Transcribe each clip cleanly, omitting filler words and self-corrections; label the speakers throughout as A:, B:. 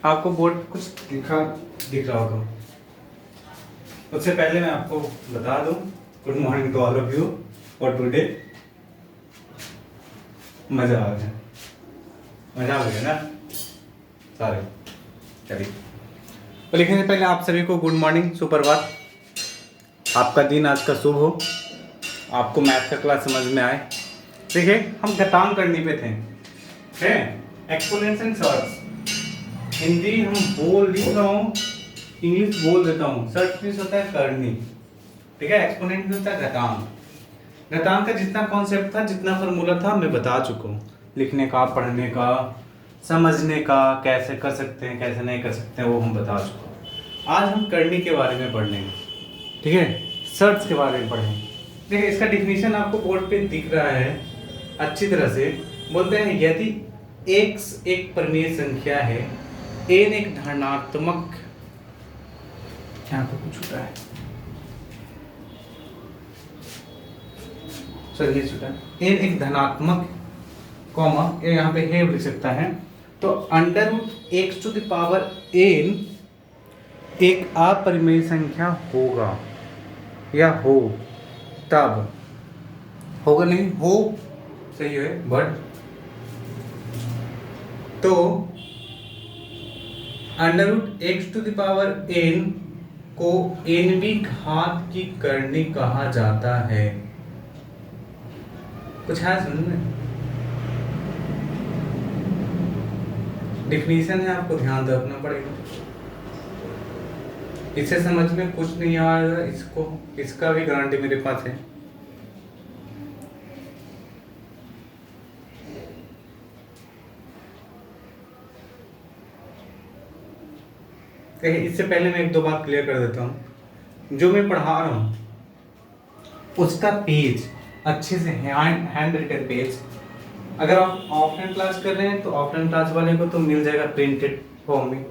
A: आपको बोर्ड पे कुछ दिख रहा होगा। उससे पहले मैं आपको बता दूं, good morning to all of you for today. मजा आ गया ना सारे। चलिए, तो लिखने से पहले आप सभी को गुड मॉर्निंग, सुप्रभात। आपका दिन आज का शुभ हो, आपको मैथ का क्लास समझ में आए। देखिए, हम घटांग करने पे थे, एक्सपोनेंट्स एंड सर्च। हिंदी हम लिख रहा हूँ, इंग्लिश बोल देता हूँ। सर्च मीन्स होता है करनी, ठीक है। एक्सपोनेंट मीन्स होता है घटांग। घटांग का जितना कॉन्सेप्ट था, जितना फॉर्मूला था, मैं बता चुका हूँ। लिखने का, पढ़ने का, समझने का, कैसे कर सकते हैं, कैसे नहीं कर सकते हैं, वो हम बता चुका हूँ। आज हम करनी के बारे में पढ़ेंगे, ठीक है। सर्च के बारे में पढ़ेंगे। देखिए, इसका डिफिनीशन आपको बोर्ड पे दिख रहा है अच्छी तरह से। बोलते हैं यदि x एक परिमेय संख्या है, n एक धनात्मक, यहाँ पे कुछ छूटा है, चलिए छूटा है, n एक धनात्मक कॉमा, ये यहाँ पे है लिख सकता है, तो under root x to the power n एक अपरिमेय संख्या होगा या हो, तब होगा नहीं हो, सही है, बट तो under root x to the power n को nवीं घात की करनी कहा जाता है। कुछ है समझ में? डिफिनीशन है, आपको ध्यान रखना पड़ेगा। इसे समझ में कुछ नहीं आएगा, इसका भी गारंटी मेरे पास है। इससे पहले मैं एक दो बात क्लियर कर देता हूँ। जो मैं पढ़ा रहा हूँ उसका पेज अच्छे से हैंड रिटन पेज, अगर आप ऑफलाइन क्लास कर रहे हैं तो ऑफलाइन क्लास वाले को तो मिल जाएगा प्रिंटेड फॉर्म में।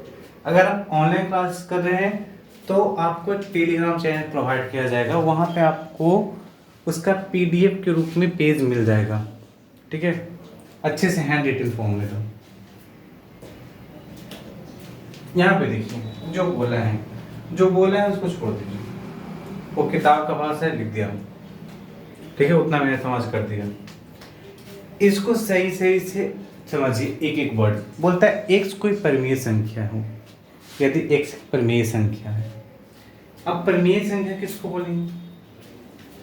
A: अगर आप ऑनलाइन क्लास कर रहे हैं तो आपको टेलीग्राम चैनल प्रोवाइड किया जाएगा, वहाँ पे आपको उसका पीडीएफ के रूप में पेज मिल जाएगा, ठीक है, अच्छे से हैंड रिटन फॉर्म में। तो यहाँ पे देखिए, जो बोला है उसको छोड़ दीजिए। वो किताब का भाषा है, लिख दिया, ठीक है, उतना मैंने समझ कर दिया। इसको सही से समझिए, एक एक वर्ड बोलता है x कोई परिमेय संख्या हो, यदि x परिमेय संख्या है। अब परिमेय संख्या किसको बोलेंगे?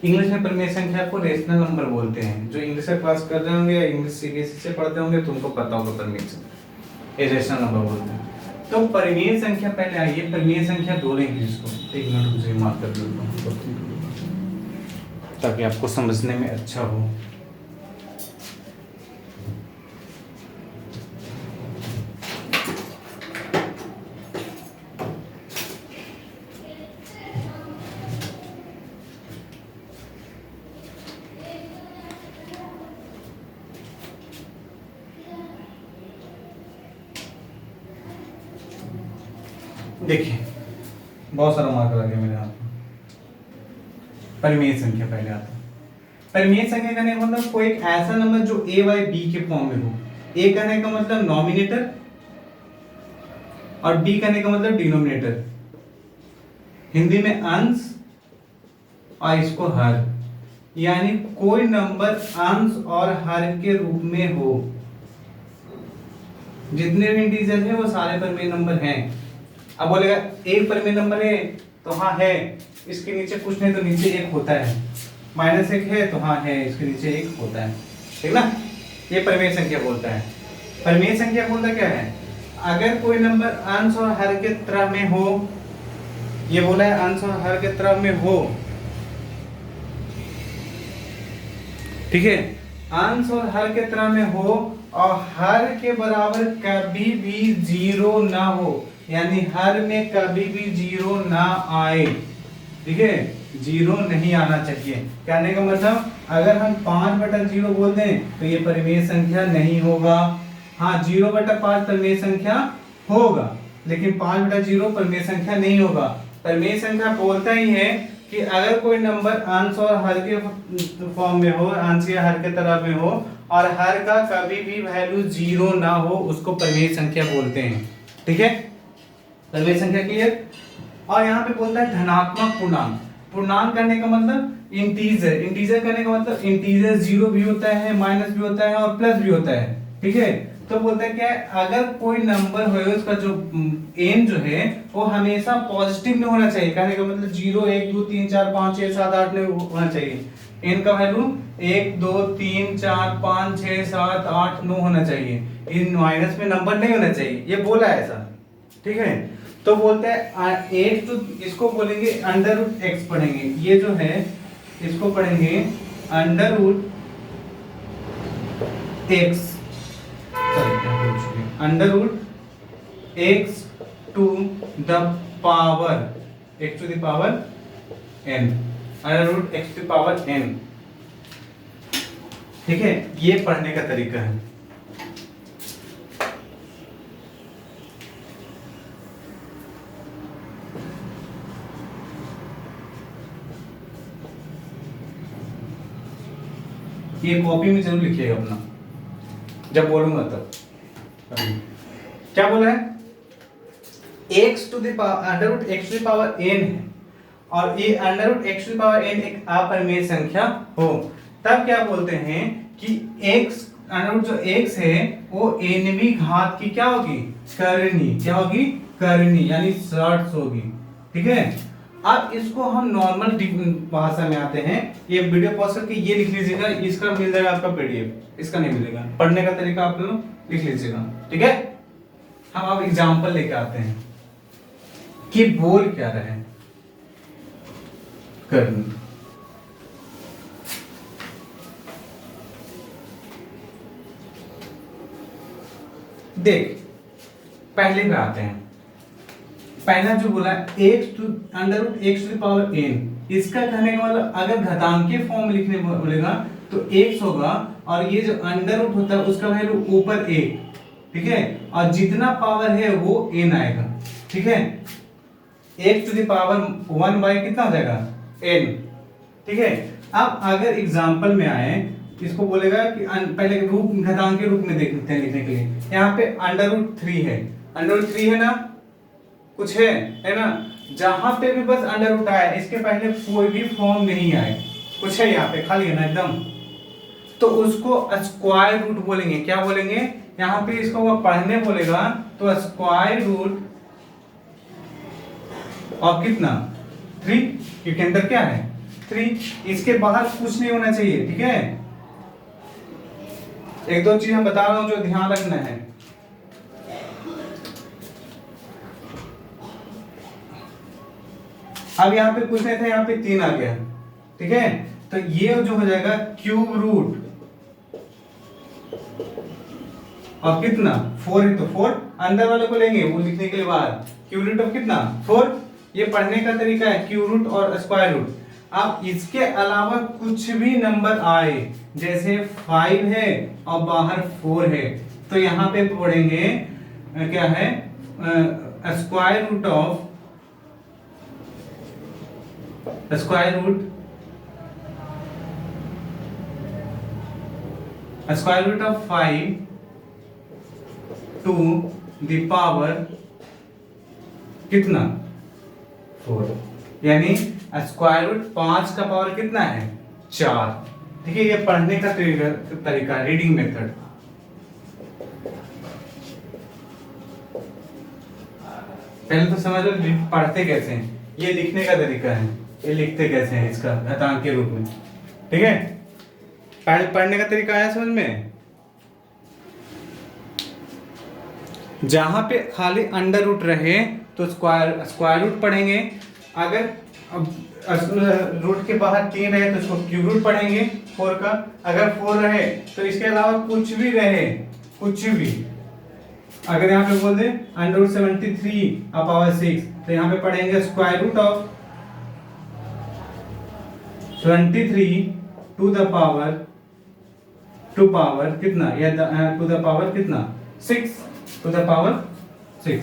A: इंग्लिश में परिमेय संख्या को रेशनल नंबर बोलते हैं। जो इंग्लिश का क्लास कर रहे होंगे या इंग्लिश सीबीएसई से पढ़ते होंगे तो उनको पता होगा परिमेय संख्या, ये रेशनल नंबर बोलते हैं। तो परिमेय संख्या पहले आइए, परिमेय संख्या दो लेंगे इसको। एक मिनट मुझे मार्क कर देता हूँ ताकि आपको समझने में अच्छा हो। देखिए, बहुत सारा मार्क लगे मेरे हाथ में। परिमेय संख्या पहले आता है। परिमेय संख्या का मतलब कोई एक ऐसा नंबर जो a बाई b के फॉर्म में हो। a कहने का मतलब नॉमिनेटर और b कहने का मतलब डिनोमिनेटर, हिंदी में अंश और इसको हर, यानी कोई नंबर अंश और हर के रूप में हो। जितने भी इंटीजर है वो सारे परिमेय नंबर हैं। अब बोलेगा एक परिमेय नंबर है तो हाँ है, इसके नीचे कुछ नहीं तो नीचे एक होता है, -1 है तो हाँ है, इसके नीचे एक होता है, ठीक ना। ये परिमेय संख्या बोलता है। परिमेय संख्या बोलता क्या है? अगर कोई नंबर अंश और हर के तरह में हो, ये बोला है अंश और हर के तरह में हो, ठीक है, अंश और हर के तरह में हो और हर के बराबर कभी भी जीरो ना हो, यानी हर में कभी भी जीरो ना आए, ठीक है, जीरो नहीं आना चाहिए। कहने का मतलब अगर हम 5/0 बोल दें तो ये परिमेय संख्या नहीं होगा। हाँ, 0/5 परिमेय संख्या होगा, लेकिन 5/0 परिमेय संख्या नहीं होगा। परिमेय संख्या बोलता ही है कि अगर कोई नंबर अंश और हर के फॉर्म में हो, अंश या हर के तरह में हो और हर का कभी भी वैल्यू जीरो ना हो, उसको परिमेय संख्या बोलते हैं, ठीक है, पहली संख्या क्लियर। और यहाँ पे बोलता है धनात्मक पूर्णांक। पूर्णांक करने का मतलब इंटीजर, इंटीजर करने का मतलब इंटीजर जीरो भी होता है, माइनस भी होता है और प्लस भी होता है, ठीक है। तो बोलता है क्या है, अगर कोई नंबर हो उसका जो n जो है वो हमेशा पॉजिटिव में होना चाहिए। कहने का मतलब 0 1 2 3 4 5 6 7 8 में होना चाहिए। n का वैल्यू 1 2 3 4 5 6 7 8 9 होना चाहिए, इन माइनस में नंबर नहीं होना चाहिए, ये बोला है ऐसा, ठीक है। तो बोलते हैं एक, तो इसको बोलेंगे अंडर रूट एक्स पढ़ेंगे, ये जो है इसको पढ़ेंगे under root x, under root x to the power x to the power n, under root x to the power n, ठीक है। ये पढ़ने का तरीका है। ये कॉपी में जरूर लिखिएगा अपना, जब बोलूंगा तब। क्या बोला है, x to the power under root x to the power n है, और ये under root x to the power n एक अपरिमेय संख्या हो, तब क्या बोलते हैं कि x अंडर रूट जो x है वो nवीं घात की क्या होगी, करनी, क्या होगी, करनी, यानी 60 होगी, ठीक है। अब इसको हम नॉर्मल भाषा में आते हैं, ये वीडियो पॉज करके ये लिख लीजिएगा, इसका मिल जाएगा आपका पीडीएफ, इसका नहीं मिलेगा। पढ़ने का तरीका आप लोग लिख लीजिएगा, ठीक है। हम अब एग्जांपल लेके आते हैं कि बोल क्या रहे हैं, करनी। देख पहले पे आते हैं, पहला जो बोला x to under root x to the power n, इसका कहने का मतलब अगर घातांकीय फॉर्म में लिखने बोलेगा तो x होगा, और ये जो अंडर रूट होता है उसका वैल्यू ऊपर a, ठीक है, और जितना पावर है वो n आएगा, ठीक है। x to the power 1 by कितना हो जाएगा, n, ठीक है। अब अगर एग्जांपल में आए, इसको बोलेगा कि पहले रूप घातांकीय रूप में देखते हैं लिखने के लिए। यहाँ पे अंडर रूट 3 है, अंडर रूट 3 है ना, कुछ है ना, जहां पे भी बस अंडर रूट आया, इसके पहले कोई भी फॉर्म नहीं आए, कुछ है यहाँ पे खाली है ना एकदम, तो उसको स्क्वायर रूट बोलेंगे। क्या बोलेंगे, यहाँ पे इसको वो पढ़ने बोलेगा तो स्क्वायर रूट और कितना 3, क्योंकि अंदर क्या है 3, इसके बाहर कुछ नहीं होना चाहिए, ठीक है। एक दो चीज हम बता रहा हूं जो ध्यान रखना है। अब यहाँ पे कुछ नहीं था, यहाँ पे 3 आ गया, ठीक है। तो ये जो हो जाएगा क्यूब रूट और कितना 4 है, तो 4 अंदर वाले को लेंगे वो लिखने के लिए बाहर, क्यूब रूट ऑफ कितना 4। ये पढ़ने का तरीका है, क्यूब रूट और स्क्वायर रूट। अब इसके अलावा कुछ भी नंबर आए, जैसे 5 है और बाहर 4 है, तो यहाँ पे पढ़ेंगे क्या है, square root of square root of 5 to the power कितना 4, यानी स्क्वायर रूट 5 का पावर कितना है 4, ठीक है। ये पढ़ने का तरीका रीडिंग मेथड। पहले तो समझ लो पढ़ते कैसे हैं, ये लिखने का तरीका है, ये लिखते कैसे हैं इसका घातांक के रूप में, ठीक है। पढ़ने का तरीका आया समझ में। जहां पे खाली अंडर रूट रहे तो स्क्वायर रूट पढ़ेंगे, अगर रूट के बाहर 3 रहे तो इसको क्यूब रूट पढ़ेंगे 4 का, अगर 4 रहे तो इसके अलावा कुछ भी रहे, कुछ भी, अगर यहाँ पे बोल दे अंडर रूट 73 पावर 6, तो यहाँ पे पढ़ेंगे square root of 23 to the power कितना, या टू द पावर कितना 6, टू द पावर 6,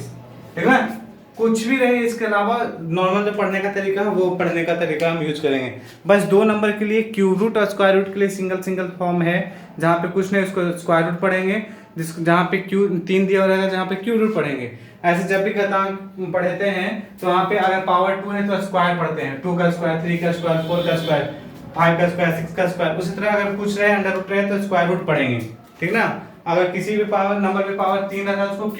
A: ठीक है। कुछ भी रहे इसके अलावा नॉर्मल जो पढ़ने का तरीका है वो पढ़ने का तरीका हम यूज करेंगे। बस 2 नंबर के लिए क्यूब रूट और स्क्वायर रूट के लिए सिंगल फॉर्म है, जहाँ पे कुछ नहीं उसको स्क्वायर रूट पढ़ेंगे, जिस जहाँ पे क्यू 3 दिया रहेगा जहाँ पे क्यू रूट पढ़ेंगे। ऐसे जब भी घातांक पढ़ते हैं तो वहाँ पे अगर पावर 2 है तो स्क्वायर पढ़ते हैं, 2 का स्क्वायर, 3 का स्क्वायर, 4 का स्क्वायर, 5 का स्क्वायर, 6 का स्क्वायर। उसी तरह अगर कुछ रहे अंडर रूट रहे तो स्क्वायर रूट पढ़ेंगे, ठीक ना। अगर किसी भी पावर नंबर पे पावर 3 रहता है उसको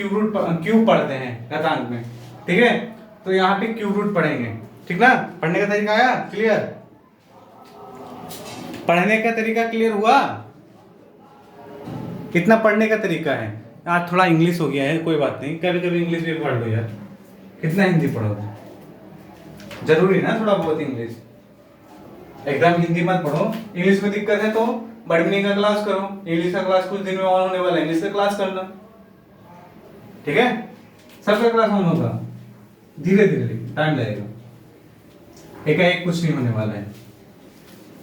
A: क्यूब पढ़ते हैं घातांक में, ठीक है। तो यहाँ पे क्यूब रूट पढ़ेंगे, ठीक ना। पढ़ने का तरीका आया क्लियर? पढ़ने का तरीका क्लियर हुआ? कितना पढ़ने का तरीका है? आज थोड़ा इंग्लिश हो गया है, कोई बात नहीं, कभी कभी इंग्लिश भी पढ़ लो यार, कितना हिंदी पढ़ोगे, जरूरी ना थोड़ा बहुत इंग्लिश। एकदम हिंदी मत पढ़ो। इंग्लिश में दिक्कत है तो बड़ी का क्लास करो, इंग्लिश का क्लास कुछ दिन में ऑन होने वाला है, इंग्लिश का क्लास करना, ठीक है। सबका क्लास ऑन होगा, धीरे धीरे टाइम लगेगा, एक कुछ नहीं होने वाला है।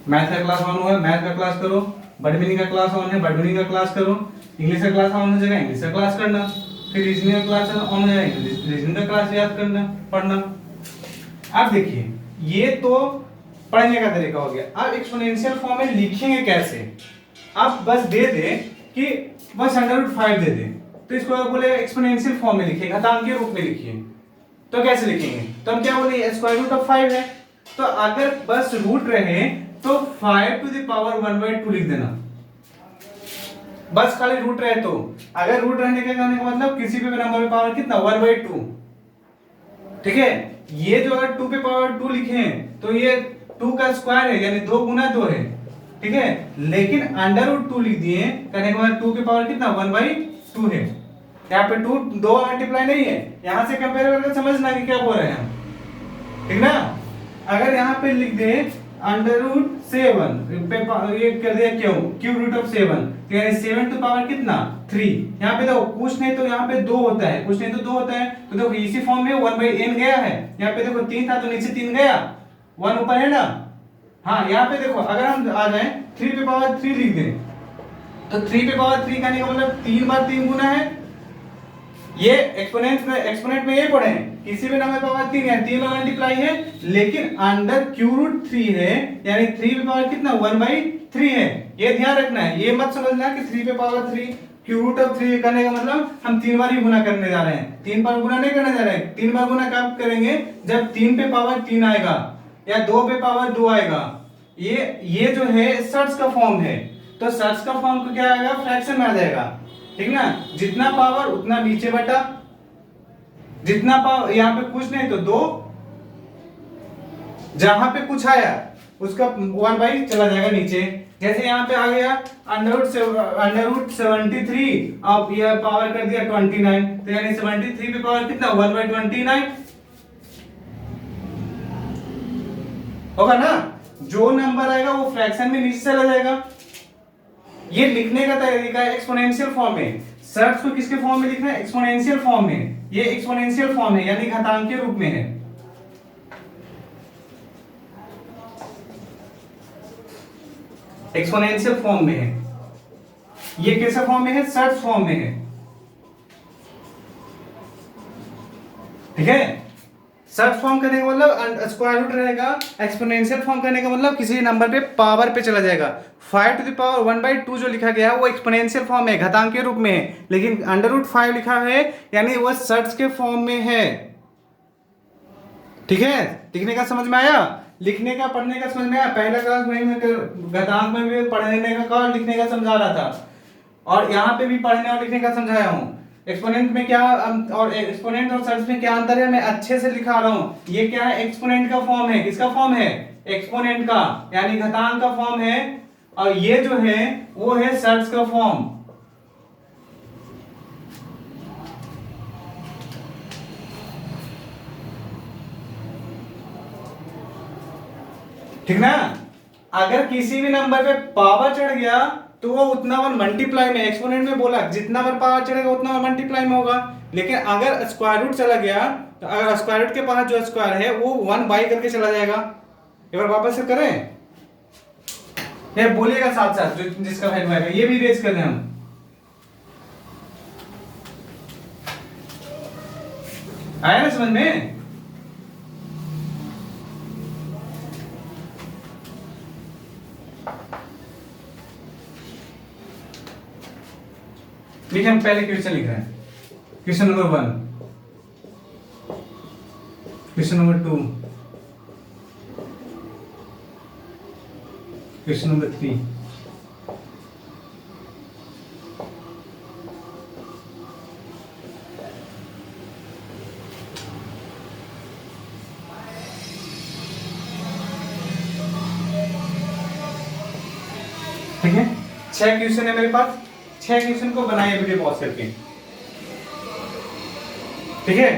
A: मैथ का क्लास ऑन हुआ है, मैथ का क्लास करो, बड़ी मीनिंग का क्लास ऑन है, बड़ी मीनिंग का क्लास करो, इंग्लिश का क्लास ऑन हो जाएगा, इंग्लिश का क्लास करना, फिर रीजनिंग का क्लास ऑन हो जाएगा, रीजनिंग का क्लास याद करना पढ़ना। अब देखिए ये तो पढ़ने का तरीका हो गया। अब एक्सपोनेंशियल फॉर्म में लिखेंगे कैसे? आप बस दे दे कि बस √5 दे दे तो इसको आप बोले एक्सपोनेंशियल फॉर्म में लिखिए, घातांकीय रूप में लिखिए। तो कैसे लिखेंगे? तो हम क्या बोले, स्क्वायर रूट ऑफ 5 है, तो अगर बस रूट रहे तो 5 टू द पावर 1/2 लिख देना, बस खाली रूट रहे तो। अगर रूट रहने के कहने का मतलब किसी भी नंबर पे पावर कितना 1/2, ठीक है। ये जो अगर 2 पे पावर 2 लिखे तो ये 2 का स्क्वायर है यानी 2 गुना 2 है, ठीक है। लेकिन √2 लिख दिए कहने का मतलब 2 के पावर कितना 1/2 है। यहाँ पे 2 मल्टीप्लाई नहीं है, यहां से कंपेयर करके समझना कि क्या बोल रहे हैं हम, ठीक ना। अगर यहाँ पे लिख दे √7 ये कर दिया क्यों क्यूब रूट ऑफ 7 तो यानी 7 टू पावर कितना 3। यहाँ पे देखो कुछ नहीं तो यहाँ पे 2 होता है, कुछ नहीं तो 2 होता है, तो देखो इसी फॉर्म में 1/n गया है। यहाँ पे देखो 3 था तो नीचे 3 गया, 1 ऊपर है ना। हाँ यहाँ पे देखो अगर हम आ जाए 3 पे पावर 3 लिख दें तो 3 पे पावर 3 करने का मतलब 3 बार 3 गुना है। ये एक्सपोनेंट में ये पढ़े किसी भी नंबर पावर 3 है, 3 में मल्टीप्लाई है, लेकिन अंडर √3 है यानी 3 पे पावर कितना 1/3 है। ये ध्यान रखना है, ये मत समझना कि 3 पे पावर 3 √3 करने का मतलब हम 3 बार ही गुना करने जा रहे हैं। 3 बार गुना नहीं करने जा रहे हैं, 3 बार गुना कब करेंगे जब 3 पे पावर 3 आएगा या 2 पे पावर 2 आएगा। ये जो है सर्च का फॉर्म है, तो सर्च का फॉर्म को क्या आएगा फ्रैक्शन में आ जाएगा, ठीक ना। जितना पावर उतना नीचे बटा, जितना पावर यहाँ पे कुछ नहीं तो 2, जहां पे कुछ आया उसका 1/2 चला जाएगा नीचे। जैसे यहाँ पे आ गया √73 अब ये पावर कर दिया 29 तो यानी 73 पे पावर कितना 1/29 होगा ना। जो नंबर आएगा वो फ्रैक्शन में नीचे चला जाएगा। ये लिखने का तरीका है एक्सपोनेंशियल फॉर्म में। सर्च को किसके फॉर्म में लिखना है एक्सपोनेंशियल फॉर्म में। ये एक्सपोनेंशियल फॉर्म है यानी घातांकीय रूप में है। एक्सपोनेंशियल फॉर्म में है। ये कैसे फॉर्म में है सर्च फॉर्म में है, ठीक है। सर्च फॉर्म करने का मतलब स्क्वायर रूट रहेगा, एक्सपोनेंशियल फॉर्म करने का मतलब किसी नंबर पे पावर पे चला जाएगा। 5 टू द पावर 1/2 जो लिखा गया है वो एक्सपोनेंशियल फॉर्म में घातांकीय रूप में है, लेकिन √5 लिखा है यानी वो सर्च के फॉर्म में है, ठीक है। लिखने का समझ में आया, लिखने का पढ़ने का समझ में आया। पहला क्लास में घातांक में भी पढ़ने का लिखने का समझा रहा था और यहाँ पे भी पढ़ने और लिखने का समझाया हूँ। एक्सपोनेंट में क्या और एक्सपोनेंट और सर्च में क्या अंतर है मैं अच्छे से लिखा रहा हूं। ये क्या है एक्सपोनेंट का फॉर्म है, किसका फॉर्म है एक्सपोनेंट का यानी घातांक का फॉर्म है, और ये जो है वो है सर्च का फॉर्म, ठीक ना। अगर किसी भी नंबर पे पावर चढ़ गया तो वो उतना वन मल्टीप्लाई में, एक्सपोनेंट में बोला जितना बार पावर चढ़ेगा उतना वन मल्टीप्लाई में होगा। लेकिन अगर स्क्वायर रूट चला गया तो अगर स्क्वायर रूट के पास जो स्क्वायर है वो 1/2 करके चला जाएगा। एक बार वापस से करें, ये बोलिएगा साथ साथ जो जिसका वैल्यू आएगा ये भी रेज कर रहे हैं हम। आया ना समझ में। देखिए हम पहले क्वेश्चन लिख रहे हैं। Question number 1, question number 2, question number 3, ठीक है। 6 क्वेश्चन है मेरे पास। 6 क्वेश्चन को बनाइए वीडियो पॉज करके, ठीक है।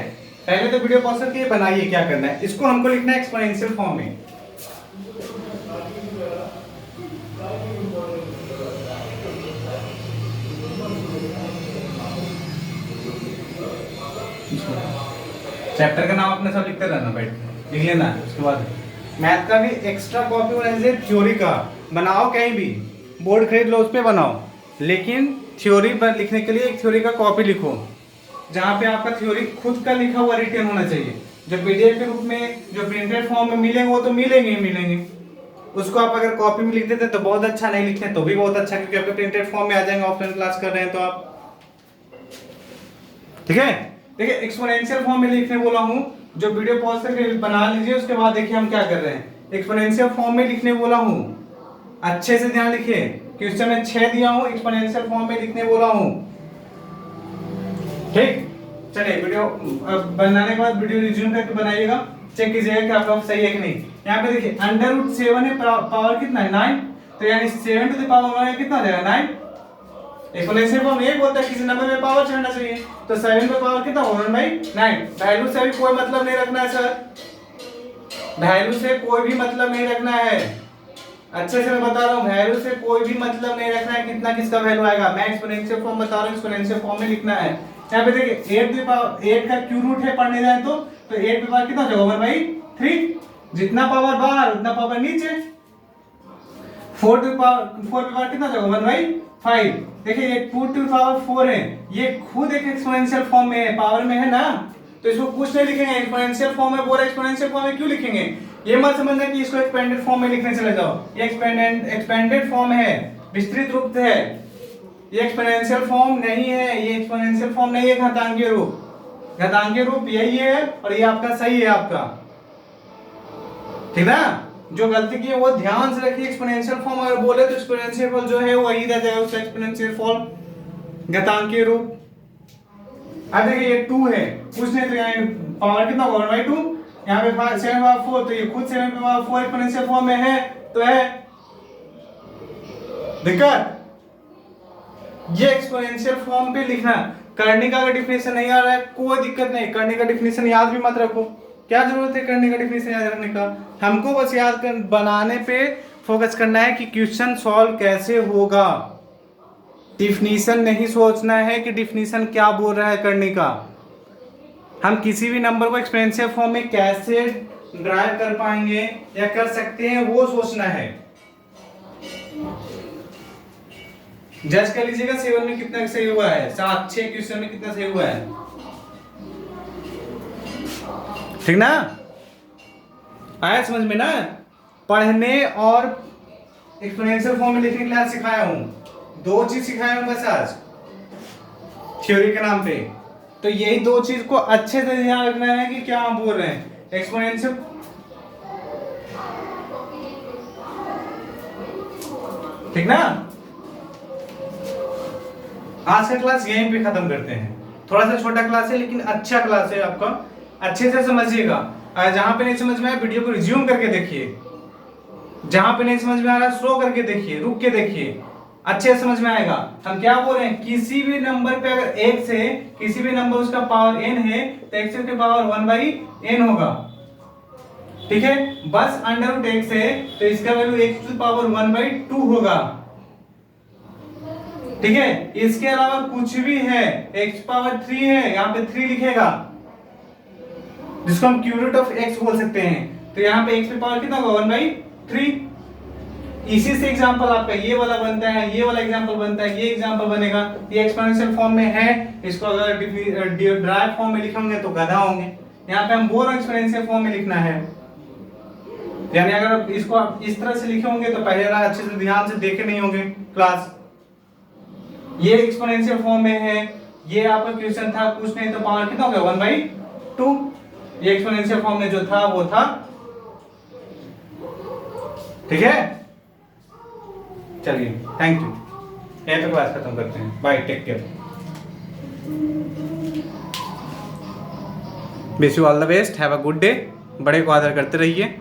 A: पहले तो वीडियो पॉज करके बनाइए क्या करना है। इसको हमको लिखना है एक्सपोनेंशियल फॉर्म में। चैप्टर का नाम अपने सब लिखते रहना, बैठ लिख लेना। उसके बाद मैथ का भी एक्स्ट्रा कॉपी होना चाहिए, थ्योरी का बनाओ, कहीं भी बोर्ड खरीद लो उस पे बनाओ, लेकिन थ्योरी पर लिखने के लिए एक थ्योरी का कॉपी लिखो, जहाँ पे आपका थ्योरी खुद का लिखा हुआ रिटर्न होना चाहिए। जो पीडीएफ के रूप में, जो प्रिंटेड फॉर्म में मिलेंगे वो तो मिलेंगे ही मिलेंगे। उसको आप अगर कॉपी में लिख देते तो बहुत अच्छा, नहीं लिखते तो भी बहुत अच्छा, क्योंकि आपके प्रिंटेड फॉर्म में आ जाएंगे। ऑफलाइन क्लास कर रहे हैं तो आप, ठीक है। देखिए एक्सपोनेंशियल फॉर्म में लिखने बोला हूँ, जो वीडियो पॉज करके बना लीजिए। उसके बाद देखिए हम क्या कर रहे हैं। एक्सपोनेंशियल फॉर्म में लिखने बोला हूँ, अच्छे से ध्यान लिखिए। क्वेश्चन में 6 दिया हूँ, एक्सपोनेंशियल फॉर्म में लिखने बोला हूँ, ठीक। चलिए वीडियो बनाने के बाद वीडियो रिज्यूम करके बनाइएगा, चेक कीजिएगा कि आपका सही है कि नहीं। यहाँ पे देखिए √7 है, पावर कितना है 9, तो यानी 7 टू द पावर 1 कितना हो जाएगा 9। एक्सपोनेंशियल फॉर्म एक होता है, किसी नंबर में पावर चढ़ना चाहिए, तो 7 पे पावर कितना होगा 1/9। वैल्यू से भी कोई मतलब नहीं रखना है सर, वैल्यू से कोई भी मतलब नहीं रखना है। अच्छे से मैं बता रहा हूँ, वैल्यू से कोई भी मतलब नहीं रखना है, कितना किसका वैल्यू आएगा। मैं एक्सपोनेंशियल फॉर्म बता रहा हूँ, एक्सपोनेंशियल फॉर्म में लिखना है। यहाँ पे देखिए 8 का क्यू रूट है, पढ़ने जाए तो 8 पे पावर कितना हो जाएगा 1/3। जितना पावर बाहर उतना पावर नीचे। 4 पे पावर कितना हो जाएगा 1/5। देखिए ये 2 टू पावर 4 है, ये खुद एक एक्सपोनेंशियल फॉर्म में है, पावर में है ना, तो इसको कुछ नहीं लिखेंगे। एक्सपोनेंशियल फॉर्म में बोला, एक्सपोनेंशियल फॉर्म में क्यों लिखेंगे, ये मत समझना कि इसको एक्सपेंडेड फॉर्म में लिखने चले जाओ। ये एक्सपेंडेड फॉर्म है, विस्तृत रूप है। ये एक्सपोनेंशियल फॉर्म नहीं है, ये एक्सपोनेंशियल फॉर्म नहीं है, घातांकीय रूप। घातांकीय रूप यही है और ये आपका सही है आपका, ठीक ना। जो गलती की है वो ध्यान से रखिए। एक्सपोनेंशियल फॉर्म अगर बोले तो एक्सपोनेंशियल फॉर्म जो है वही रह जाएगा, उसका एक्सपोनेंशियल फॉर्म घातांकीय रूप। अब देखिए ये 2 है, कुछ नहीं, तो यहाँ पावर कितना होगा 1/2। यहाँ पे 7/4, तो ये खुद 7/4 एक्सपोनेंशियल फॉर्म में है, तो है दिक्कत। ये एक्सपोनेंशियल फॉर्म पे लिखना। करने का अगर डिफिनेशन नहीं आ रहा है कोई दिक्कत नहीं, करने का डिफिनेशन याद भी मत रखो, क्या जरूरत है करने का डिफिनेशन याद रखने का। हमको बस याद कर बनाने पे फोकस करना है कि क्वेश्चन सॉल्व कैसे होगा। डिफिनेशन नहीं सोचना है कि डिफिनेशन क्या बोल रहा है करने का। हम किसी भी नंबर को एक्सपोनेंशियल फॉर्म में कैसे ड्राइव कर पाएंगे या कर सकते हैं वो सोचना है। जज कर लीजिएगा 7 में कितना सही हुआ है, 6 क्वेश्चन में कितना सही हुआ है, ठीक ना। आया समझ में ना। पढ़ने और एक्सपोनेंशियल फॉर्म में लिखने के लिए आज सिखाया हूं, 2 चीज सिखाया हूं बस आज थ्योरी के नाम पे। तो यही 2 चीज को अच्छे से ध्यान रखना है कि क्या हम बोल रहे हैं। एक्सपोनेंशियल, ठीक ना। आज का क्लास यहीं पे खत्म करते हैं। थोड़ा सा छोटा क्लास है लेकिन अच्छा क्लास है आपका, अच्छे से समझिएगा। जहां पे नहीं समझ में आया वीडियो को रिज्यूम करके देखिए, जहां पे नहीं समझ में आ रहा स्लो करके देखिए, रुक के देखिए, अच्छे से समझ में आएगा। हम क्या बोल रहे हैं, किसी भी नंबर पे अगर एक से किसी भी नंबर उसका पावर n है तो x के पावर 1/n होगा, ठीक है। बस √x है तो इसका वैल्यू x टू पावर 1/2 होगा, ठीक है। इसके अलावा कुछ भी है, x पावर 3 है, यहाँ पे 3 लिखेगा, जिसको हम क्यूब रूट ऑफ x बोल सकते हैं। तो यहाँ पे x पे पावर कितना होगा 1/3। इसी से एग्जांपल आपका ये वाला बनता है, ये वाला एग्जांपल बनता है, ये एग्जांपल बनेगा। ये एक्सपोनेंशियल फॉर्म में है, इसको अगर ड्राइव फॉर्म में लिखेंगे तो गधा होंगे। यहाँ पे हम बोल रहे हैं एक्सपोनेंशियल फॉर्म में लिखना है, यानी अगर इसको आप इस तरह से लिखे होंगे तो पहले अच्छे से ध्यान से देखे नहीं होंगे क्लास। ये एक्सपोनेंशियल फॉर्म में है, ये आपका क्वेश्चन था, कुछ नहीं तो पावर कितना हो गया 1/2। ये एक्सपोनेंशियल फॉर्म में जो था वो था, ठीक है। चलिए थैंक यू, यहीं पे क्लास खत्म करते हैं, bye, take care, wish you all the best, have a good day. बड़े को आदर करते रहिए।